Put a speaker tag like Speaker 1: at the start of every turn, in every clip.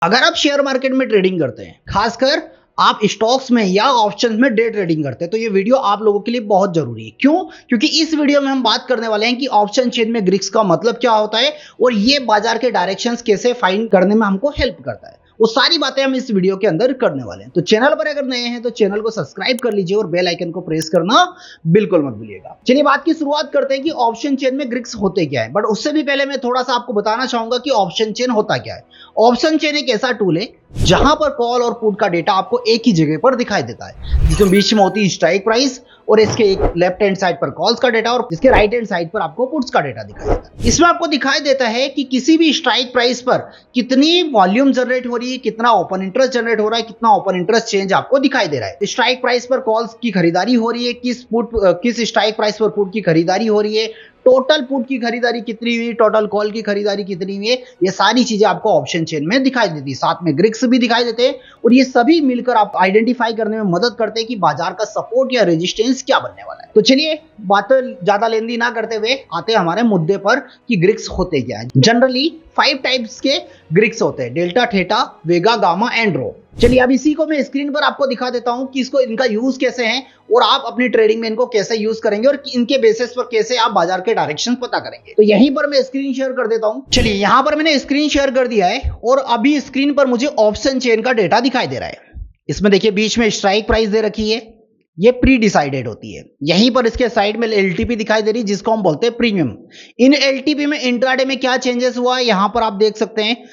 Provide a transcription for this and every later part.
Speaker 1: अगर आप share market में ट्रेडिंग करते हैं, खासकर आप स्टॉक्स में या ऑप्शंस में डे ट्रेडिंग करते हैं, तो ये वीडियो आप लोगों के लिए बहुत जरूरी है। क्यों? क्योंकि इस वीडियो में हम बात करने वाले हैं कि ऑप्शन चेन में ग्रिक्स का मतलब क्या होता है और ये बाजार के डायरेक्शंस कैसे फाइंड करने में हमको हेल्प करता है। वो सारी बातें हम इस वीडियो के अंदर करने वाले हैं। तो चैनल पर अगर नए हैं तो चैनल को सब्सक्राइब कर लीजिए और बेल आइकन को प्रेस करना बिल्कुल मत भूलिएगा। चलिए बात की शुरुआत करते हैं कि ऑप्शन चेन में ग्रिक्स होते क्या है। बट उससे भी पहले मैं थोड़ा सा आपको बताना चाहूंगा कि ऑप्शन चेन होता क्या है। ऑप्शन चेन एक ऐसा टूल है जहां पर कॉल और पुट का डेटा आपको एक ही जगह पर दिखाई देता है, जिसमें बीच में होती है स्ट्राइक प्राइस और इसके एक लेफ्ट हैंड साइड पर कॉल्स का डेटा और इसके राइट हैंड साइड पर आपको पुट्स का डेटा दिखाई देता है। इसमें आपको दिखाई देता है कि किसी भी स्ट्राइक प्राइस पर कितनी वॉल्यूम जनरेट हो रही है, कितना ओपन इंटरेस्ट जनरेट हो रहा है, कितना ओपन इंटरेस्ट चेंज आपको दिखाई दे रहा है। स्ट्राइक प्राइस पर कॉल्स की खरीदारी हो रही है, किस स्ट्राइक प्राइस पर पुट की खरीदारी हो रही है, टोटल पुट की खरीदारी कितनी हुई, टोटल कॉल की खरीदारी कितनी हुई है, ये सारी चीजें आपको ऑप्शन चेन में दिखाई देती है। साथ में ग्रिक्स भी दिखाई देते हैं और ये सभी मिलकर आप आइडेंटिफाई करने में मदद करते हैं कि बाजार का सपोर्ट या रेजिस्टेंस क्या बनने वाला है। तो चलिए बातें ज्यादा लेंदी ना करते हुए आते हैं हमारे मुद्दे पर कि ग्रिक्स होते क्या है। जनरली 5 टाइप्स के ग्रिक्स होते हैं: delta, theta, vega, gamma and rho. चलिए अब इसी को मैं स्क्रीन पर आपको दिखा देता हूं कि इसको इनका यूज कैसे है और आप अपनी ट्रेडिंग में इनको कैसे यूज करेंगे और इनके बेसिस पर कैसे आप बाजार के डायरेक्शन पता करेंगे। तो यहीं पर मैं स्क्रीन शेयर कर देता हूं। चलिए यहां पर मैंने स्क्रीन शेयर कर दिया है और अभी स्क्रीन पर मुझे ऑप्शन चेन का डेटा दिखाई दे रहा है। इसमें देखिए बीच में स्ट्राइक प्राइस दे रखी है, ये प्री डिसाइडेड होती है। यहीं पर इसके साइड में एलटीपी दिखाई दे रही है जिसको हम बोलते हैं प्रीमियम। इन एलटीपी में इंट्राडे में क्या चेंजेस हुआ है यहां पर आप देख सकते हैं।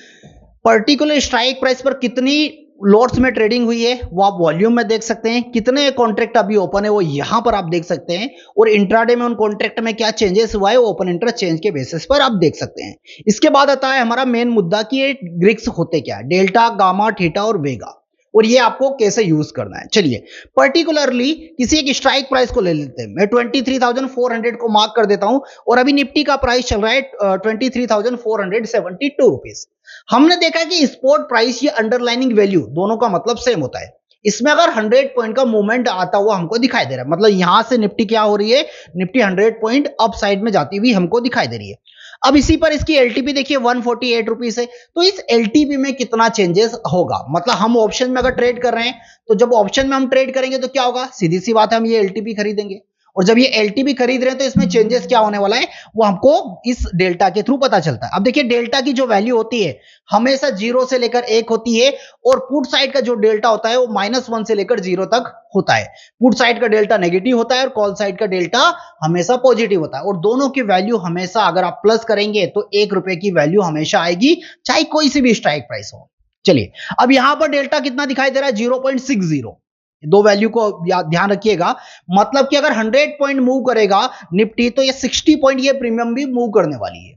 Speaker 1: पर्टिकुलर स्ट्राइक प्राइस पर कितनी लॉट्स में ट्रेडिंग हुई है वो आप वॉल्यूम में देख सकते हैं, कितने कॉन्ट्रैक्ट अभी ओपन है वो यहां पर आप देख सकते हैं और इंट्राडे में उन कॉन्ट्रैक्ट में क्या चेंजेस हुआ है वो ओपन इंटरेस्ट चेंज के बेसिस पर आप देख सकते हैं। इसके बाद आता है हमारा मेन मुद्दा कि ये ग्रिक्स होते क्या है, डेल्टा, गामा, थीटा और वेगा, और ये आपको कैसे यूज करना है। चलिए पर्टिकुलरली किसी एक स्ट्राइक प्राइस को ले लेते हैं। मैं 23,400 को मार्क कर देता हूं और अभी निफ्टी का प्राइस चल रहा है 23,472 रुपीज। हमने देखा कि स्पॉट प्राइस या अंडरलाइनिंग वैल्यू दोनों का मतलब सेम होता है। इसमें अगर 100 पॉइंट का मूवमेंट आता हुआ हमको दिखाई दे रहा है, मतलब यहां से निफ्टी क्या हो रही है, निफ्टी 100 पॉइंट अप साइड में जाती हुई हमको दिखाई दे रही है। अब इसी पर इसकी एलटीपी देखिए 148 रुपीज है। तो इस एलटीपी में कितना चेंजेस होगा, मतलब हम ऑप्शन में अगर ट्रेड कर रहे हैं तो जब ऑप्शन में हम ट्रेड करेंगे तो क्या होगा, सीधी सी बात है हम ये एलटीपी खरीदेंगे और जब ये एलटीपी खरीद रहे हैं तो इसमें चेंजेस क्या होने वाला है वो हमको इस डेल्टा के थ्रू पता चलता है। अब देखिए डेल्टा की जो वैल्यू होती है हमेशा 0 से लेकर 1 होती है और पुट साइड का जो डेल्टा होता है वो -1 से लेकर 0 तक होता है। पुट साइड का डेल्टा नेगेटिव होता है और कॉल साइड का डेल्टा हमेशा पॉजिटिव होता है और दोनों की वैल्यू हमेशा अगर आप प्लस करेंगे तो 1 रुपए की वैल्यू हमेशा आएगी चाहे कोई सी भी स्ट्राइक प्राइस हो। चलिए अब यहां पर डेल्टा कितना दिखाई दे रहा है, 0.60। दो वैल्यू को ध्यान रखिएगा, मतलब कि अगर 100 पॉइंट मूव करेगा निफ्टी तो ये 60 पॉइंट ये प्रीमियम भी मूव करने वाली है।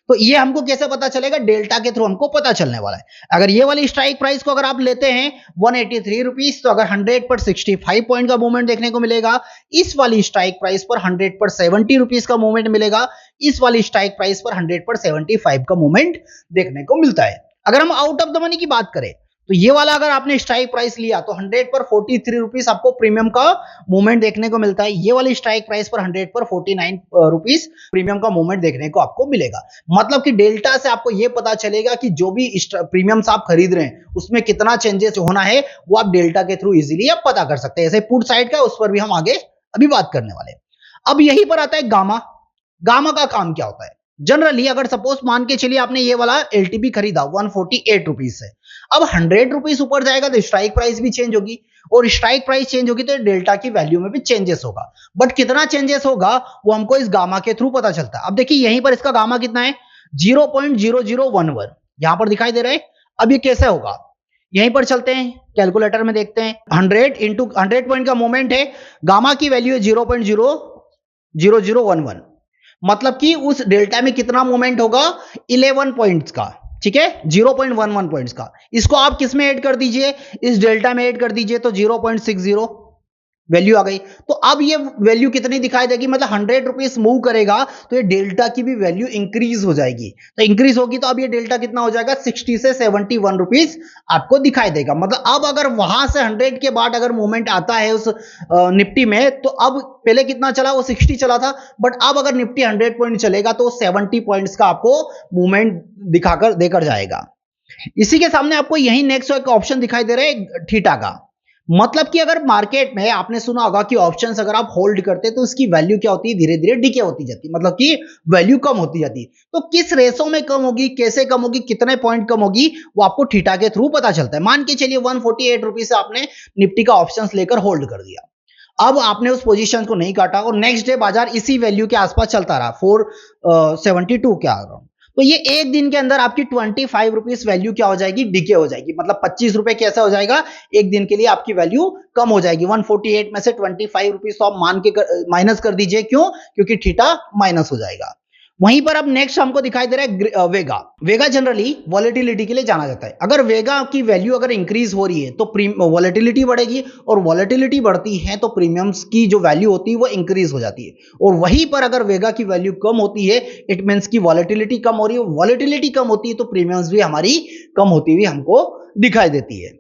Speaker 1: तो ये हमको कैसे पता चलेगा, डेल्टा के थ्रू हमको पता चलने वाला है। अगर ये वाली स्ट्राइक प्राइस को अगर आप लेते हैं 183 रुपीज तो अगर 100 पर 65 पॉइंट का मूवमेंट देखने को मिलेगा। इस वाली स्ट्राइक प्राइस पर 100 पर 70 रुपीज का मूवमेंट मिलेगा। इस वाली स्ट्राइक प्राइस पर 100 पर 75 का मूवमेंट देखने को मिलता है। अगर हम आउट ऑफ द मनी की बात करें तो ये वाला अगर आपने स्ट्राइक प्राइस लिया तो 100 पर 43 रुपीस आपको प्रीमियम का मूवमेंट देखने को मिलता है। ये वाली स्ट्राइक प्राइस पर 100 पर 49 रुपीस प्रीमियम का मूवमेंट देखने को आपको मिलेगा। मतलब कि डेल्टा से आपको ये पता चलेगा कि जो भी प्रीमियम्स आप खरीद रहे हैं उसमें कितना चेंजेस होना है वो आप डेल्टा के थ्रू इजीली आप पता कर सकते हैं। ऐसे पुट साइड का उस पर भी हम आगे अभी बात करने वाले हैं। अब यहीं पर आता है गामा। गामा का काम क्या होता है, जनरली अगर सपोज मान के चलिए आपने ये वाला एलटीपी खरीदा 148 रुपीज से, अब 100 रुपीज ऊपर जाएगा तो स्ट्राइक प्राइस भी चेंज होगी और स्ट्राइक प्राइस चेंज होगी तो डेल्टा की वैल्यू में भी चेंजेस होगा। बट कितना चेंजेस होगा वो हमको इस गामा के थ्रू पता चलता है। अब देखिए यहीं पर इसका गामा कितना है, 0.0011 यहां पर दिखाई दे रहा है। अब ये कैसे होगा, यहीं पर चलते हैं कैलकुलेटर में देखते हैं। 100 इंटू 100 पॉइंट का मोमेंट है, गामा की वैल्यू है 0.00011, मतलब कि उस डेल्टा में कितना मूवमेंट होगा, 11 पॉइंट्स का। ठीक है, 0.11 पॉइंट्स का। इसको आप किस में ऐड कर दीजिए, इस डेल्टा में ऐड कर दीजिए तो 0.60 वैल्यू आ गई। तो अब ये वैल्यू कितनी दिखाई देगी, मतलब 100 रुपीज मूव करेगा तो ये डेल्टा की भी वैल्यू इंक्रीज हो जाएगी। तो इंक्रीज होगी तो अब ये डेल्टा कितना हो जाएगा, 60 से 71 रुपीज आपको दिखाई देगा। मतलब अब अगर वहां से 100 के बाद अगर मूवमेंट आता है उस निफ्टी में तो अब पहले कितना चला, वो 60 चला था, बट अब अगर निफ्टी 100 पॉइंट चलेगा तो 70 पॉइंट्स का आपको मूवमेंट दिखाकर देकर जाएगा। इसी के सामने आपको यही नेक्स्ट एक ऑप्शन दिखाई दे रहा है थीटा का। मतलब कि अगर मार्केट में आपने सुना होगा कि ऑप्शंस अगर आप होल्ड करते हैं तो उसकी वैल्यू क्या होती है, धीरे धीरे डिके होती जाती है, मतलब कि वैल्यू कम होती जाती है। तो किस रेशो में कम होगी, कैसे कम होगी, कितने पॉइंट कम होगी, वो आपको थीटा के थ्रू पता चलता है। मान के चलिए 148 रुपीज से आपने निफ्टी का ऑप्शंस लेकर होल्ड कर दिया। अब आपने उस पोजीशन को नहीं काटा और नेक्स्ट डे बाजार इसी वैल्यू के आसपास चलता रहा 472 के अराउंड। तो ये एक दिन के अंदर आपकी 25 रुपीज वैल्यू क्या हो जाएगी, डिके हो जाएगी। मतलब 25 रुपए कैसा हो जाएगा, एक दिन के लिए आपकी वैल्यू कम हो जाएगी। 148 में से 25 रुपीज तो आप मान के माइनस कर दीजिए। क्यों? क्योंकि थीटा माइनस हो जाएगा। वहीं पर अब नेक्स्ट हमको दिखाई दे रहा है वेगा। वेगा जनरली वॉलेटिलिटी के लिए जाना जाता है। अगर वेगा की वैल्यू अगर इंक्रीज हो रही है तो वॉलेटिलिटी बढ़ेगी, और वॉलेटिलिटी बढ़ती है तो प्रीमियम्स की जो वैल्यू होती है वो इंक्रीज हो जाती है। और वहीं पर अगर वेगा की वैल्यू कम होती है, इट मींस की वॉलेटिलिटी कम हो रही है। वॉलेटिलिटी कम होती है तो प्रीमियम्स भी हमारी कम होती हुई हमको दिखाई देती है।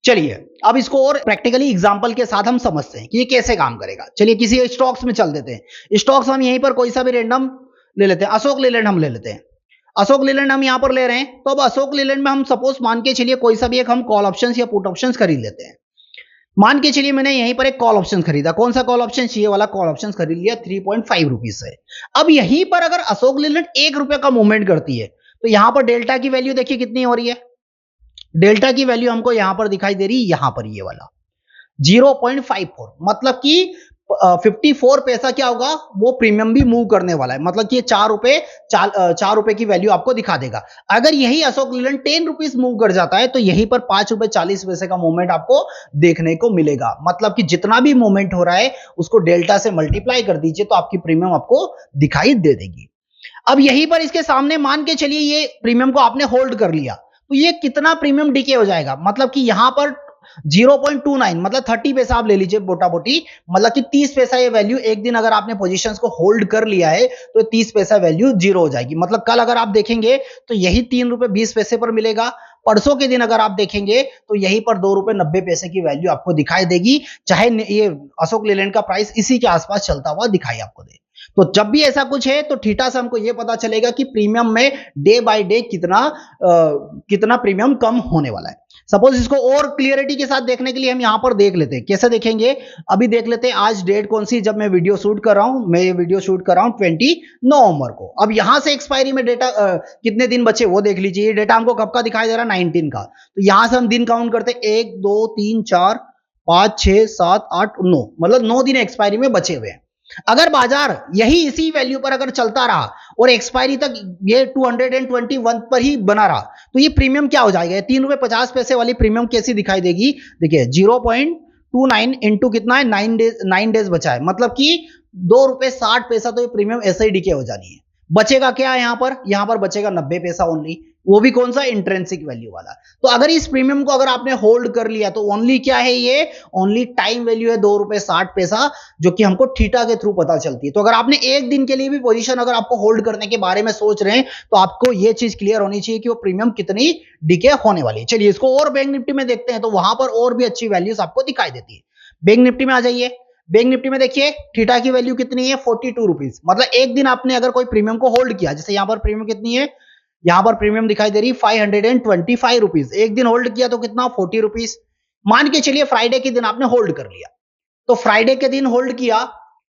Speaker 1: चलिए अब इसको और प्रैक्टिकली एग्जांपल के साथ हम समझते हैं कि ये कैसे काम करेगा। चलिए किसी स्टॉक्स में चल देते हैं। स्टॉक्स हम यहीं पर कोई सा भी रैंडम ले लेते हैं। अशोक लेलैंड हम ले लेते हैं। अशोक लेलैंड हम यहां पर ले रहे हैं। तो अब अशोक लेलैंड में हम सपोज मान के चलिए कोई सा भी एक हम कॉल ऑप्शंस या पुट ऑप्शंस खरीद लेते हैं। मान के चलिए मैंने यहीं पर एक कॉल ऑप्शन खरीदा। कौन सा कॉल ऑप्शन? ये वाला कॉल ऑप्शन खरीद लिया 3.5 रुपीज से। अब यहीं पर अगर अशोक लेलैंड 1 रुपए का मूवमेंट करती है तो यहां पर डेल्टा की वैल्यू देखिए कितनी हो रही है। डेल्टा की वैल्यू हमको यहां पर दिखाई दे रही है, यहां पर ये वाला 0.54। मतलब कि 54 पैसा क्या होगा, वो प्रीमियम भी मूव करने वाला है। मतलब कि ये 4 रुपए की वैल्यू आपको दिखा देगा। अगर यही अशोक लेलैंड 10 रुपीज मूव कर जाता है तो यहीं पर 5 रुपए 40 पैसे का मूवमेंट आपको देखने को मिलेगा। मतलब कि जितना भी मूवमेंट हो रहा है उसको डेल्टा से मल्टीप्लाई कर दीजिए तो आपकी प्रीमियम आपको दिखाई दे देगी। अब यहीं पर इसके सामने मान के चलिए ये प्रीमियम को आपने होल्ड कर लिया तो ये कितना प्रीमियम डिके हो जाएगा। मतलब कि यहां पर 0.29 मतलब 30 पैसा आप ले लीजिए मोटा मोटी। मतलब कि 30 पैसा ये वैल्यू एक दिन अगर आपने पोजीशंस को होल्ड कर लिया है तो 30 पैसा वैल्यू जीरो हो जाएगी। मतलब कल अगर आप देखेंगे तो यही 3 रुपए 20 पैसे पर मिलेगा। परसों के दिन अगर आप देखेंगे तो यहीं पर 2 रुपए 90 पैसे की वैल्यू आपको दिखाई देगी, चाहे ये अशोक लेलैंड का प्राइस इसी के आसपास चलता हुआ दिखाई आपको दे। तो जब भी ऐसा कुछ है तो थीटा से हमको यह पता चलेगा कि प्रीमियम में डे बाय डे कितना प्रीमियम कम होने वाला है। सपोज इसको और क्लियरिटी के साथ देखने के लिए हम यहां पर देख लेते हैं। कैसे देखेंगे, अभी देख लेते हैं आज डेट कौन सी, जब मैं वीडियो शूट कर रहा हूं। मैं ये वीडियो शूट कर रहा हूं 20 नवंबर को। अब यहां से एक्सपायरी में डेटा कितने दिन बचे वो देख लीजिए। ये डेटा हमको कब का दिखाई दे रहा है, 19 का। तो यहां से हम दिन काउंट करते हैं 1 2 3 4 5 6 7 8 9, मतलब 9 दिन एक्सपायरी में बचे हुए हैं। अगर बाजार यही इसी वैल्यू पर अगर चलता रहा और एक्सपायरी तक ये 221 पर ही बना रहा तो ये प्रीमियम क्या हो जाएगा, 3 रुपए 50 पैसे वाली प्रीमियम कैसी दिखाई देगी। देखिए 0.29 इंटू कितना है, 9 डेज बचा है। मतलब कि 2 रुपए 60 पैसा तो ये प्रीमियम ऐसे ही डिके हो जानी है। बचेगा क्या है यहां पर बचेगा 90 पैसा ओनली, वो भी कौन सा, इंट्रिंसिक वैल्यू वाला। तो अगर इस प्रीमियम को अगर आपने होल्ड कर लिया तो ओनली क्या है, ये ओनली टाइम वैल्यू है 2 रुपए 60 पैसा, जो कि हमको थीटा के थ्रू पता चलती है। तो अगर आपने एक दिन के लिए भी पोजीशन अगर आपको होल्ड करने के बारे में सोच रहे हैं तो आपको ये चीज क्लियर होनी चाहिए कि वो प्रीमियम कितनी डिके होने वाली है। चलिए इसको और बैंक निफ्टी में देखते हैं तो वहां पर और भी अच्छी वैल्यूज आपको दिखाई देती है। बैंक निफ्टी में आ जाइए। बैंक निफ्टी में देखिए थीटा की वैल्यू कितनी है, 42 रुपीज। मतलब एक दिन आपने अगर कोई प्रीमियम को होल्ड किया, जैसे यहां पर प्रीमियम कितनी है, यहां पर प्रीमियम दिखाई दे रही 525 रुपीज। एक दिन होल्ड किया तो कितना, 40 रुपीज। मान के चलिए फ्राइडे के दिन आपने होल्ड कर लिया, तो फ्राइडे के दिन होल्ड किया,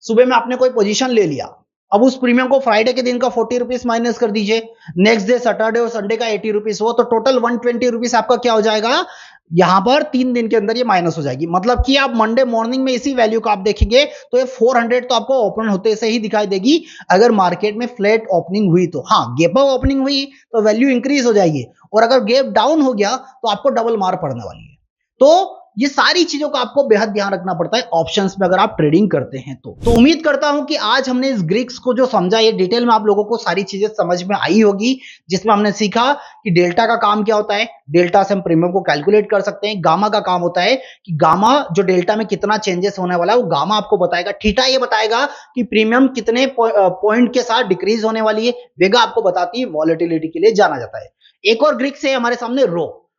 Speaker 1: सुबह में आपने कोई पोजीशन ले लिया। अब उस प्रीमियम को फ्राइडे के दिन का 40 रुपीज माइनस कर दीजिए, नेक्स्ट डे सैटरडे और संडे का 80 रुपीज हो, तो टोटल 120 रुपीज आपका क्या हो जाएगा, यहां पर 3 दिन के अंदर ये माइनस हो जाएगी। मतलब कि आप मंडे मॉर्निंग में इसी वैल्यू को आप देखेंगे तो ये 400 तो आपको ओपन होते से ही दिखाई देगी। अगर मार्केट में फ्लैट ओपनिंग हुई तो, हाँ गैप अप ओपनिंग हुई तो वैल्यू इंक्रीज हो जाएगी, और अगर गैप डाउन हो गया तो आपको डबल मार पड़ने वाली है। तो ये सारी चीजों का आपको बेहद ध्यान रखना पड़ता है ऑप्शंस में अगर आप ट्रेडिंग करते हैं तो उम्मीद करता हूं कि आज हमने इस ग्रिक्स को जो समझा, ये डिटेल में आप लोगों को सारी चीजें समझ में आई होगी, जिसमें हमने सीखा कि डेल्टा का काम क्या होता है। डेल्टा से हम प्रीमियम को कैलकुलेट कर सकते हैं। गामा का काम होता है कि गामा जो डेल्टा में कितना चेंजेस होने वाला है वो गामा आपको बताएगा। थीटा ये बताएगा कि प्रीमियम कितने पॉइंट के साथ डिक्रीज होने वाली है। वेगा आपको बताती है वॉलेटिलिटी के लिए जाना जाता है। एक और ग्रिक्स है हमारे सामने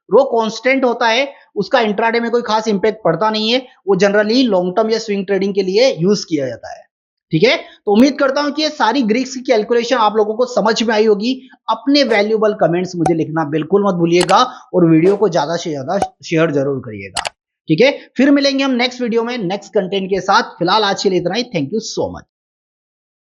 Speaker 1: रो कांस्टेंट होता है, उसका इंट्राडे में कोई खास इंपैक्ट पड़ता नहीं है, वो जनरली लॉन्ग टर्म या स्विंग ट्रेडिंग के लिए यूज किया जाता है। ठीक है, तो उम्मीद करता हूं कि ये सारी ग्रीक्स की कैलकुलेशन आप लोगों को समझ में आई होगी। अपने वैल्यूएबल कमेंट्स मुझे लिखना बिल्कुल मत भूलिएगा और वीडियो को ज्यादा से ज्यादा शेयर जरूर करिएगा। ठीक है, फिर मिलेंगे हम नेक्स्ट वीडियो में नेक्स्ट कंटेंट के साथ। फिलहाल आज के लिए इतना ही। Thank you so much.